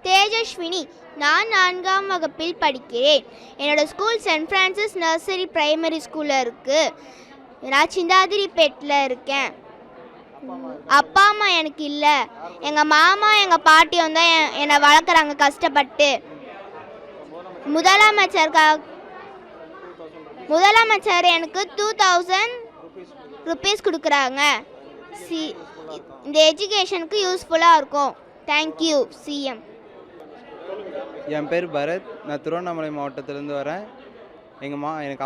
தேஜஸ்வினி. நான் 4ஆம் வகுப்பில் படிக்கிறேன். என்னோட school saint Francis nursery primary ஸ்கூலில் இருக்குது. நான் சிந்தாதிரிப்பேட்டில் இருக்கேன். அப்பா அம்மா எனக்கு இல்லை. எங்கள் மாமா எங்கள் பாட்டியும் தான் என்னை வளர்க்குறாங்க கஷ்டப்பட்டு. முதலமைச்சர் எனக்கு 2000 ருபீஸ் கொடுக்குறாங்க. இந்த எஜுகேஷனுக்கு யூஸ்ஃபுல்லாக இருக்கும். Thank you CM. என் பேர் பரத். நான் திருவண்ணாமலை மாவட்டத்திலேருந்து வரேன். எனக்கு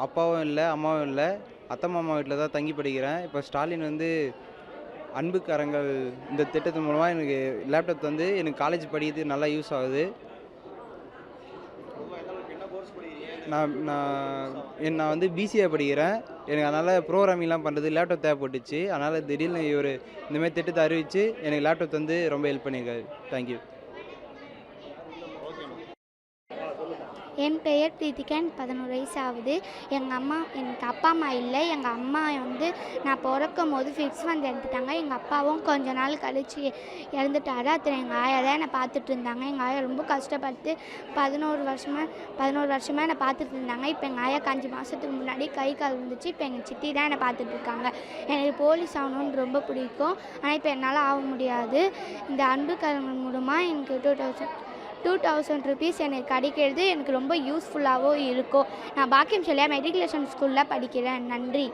அப்பாவும் இல்லை, அம்மாவும் இல்லை. அத்தை மாமா வீட்டில் தான் தங்கி படிக்கிறேன். இப்போ ஸ்டாலின் அன்பு கரங்கள் இந்த திட்டத்தின் மூலமாக எனக்கு லேப்டாப் எனக்கு காலேஜ் படிக்கிறதுக்கு நல்லா யூஸ் ஆகுது. நான் பிசிஏ படிக்கிறேன். எனக்கு அதனால் ப்ரோக்ராமிங்லாம் பண்ணுறது லேப்டாப் தேவைப்பட்டுச்சு. அதனால் திடீர்னு இந்தமாதிரி திட்டத்தை அறிவித்து எனக்கு லேப்டாப் ரொம்ப ஹெல்ப் பண்ணியிருக்காரு. தேங்க்யூ. என் பெயர் பிரீத்திகா. எனக்கு 11 வயசு ஆகுது. எனக்கு அப்பா அம்மா இல்லை. எங்கள் அம்மா நான் பிறக்கும் போது ஃபிக்ஸ் இறந்துட்டாங்க. எங்கள் அப்பாவும் கொஞ்ச நாள் கழித்து இறந்துட்டாரு. அத்தனை எங்கள் ஆயா தான் என்னை பார்த்துட்டு இருந்தாங்க. எங்கள் ஆயா ரொம்ப கஷ்டப்பட்டு 11 வருஷமாக என்னை பார்த்துட்டு இருந்தாங்க. இப்போ எங்கள் ஆயாக்கு 5 மாதத்துக்கு முன்னாடி கை கால் வந்துச்சு. இப்போ எங்கள் சித்தி தான் என்னை பார்த்துட்டு இருக்காங்க. எனக்கு போலீஸ் ஆகணுன்னு ரொம்ப பிடிக்கும். ஆனால் இப்போ என்னால் ஆக முடியாது. இந்த அன்பு கரங்கள் மூலமாக எனக்கு 2000 ருபீஸ் எனக்கு கிடைக்கிறது எனக்கு ரொம்ப யூஸ்ஃபுல்லாகவும் இருக்கும். நான் பாக்கியம் சொல்லியா மெட்ரிகுலேஷன் ஸ்கூலில் படிக்கிறேன். நன்றி.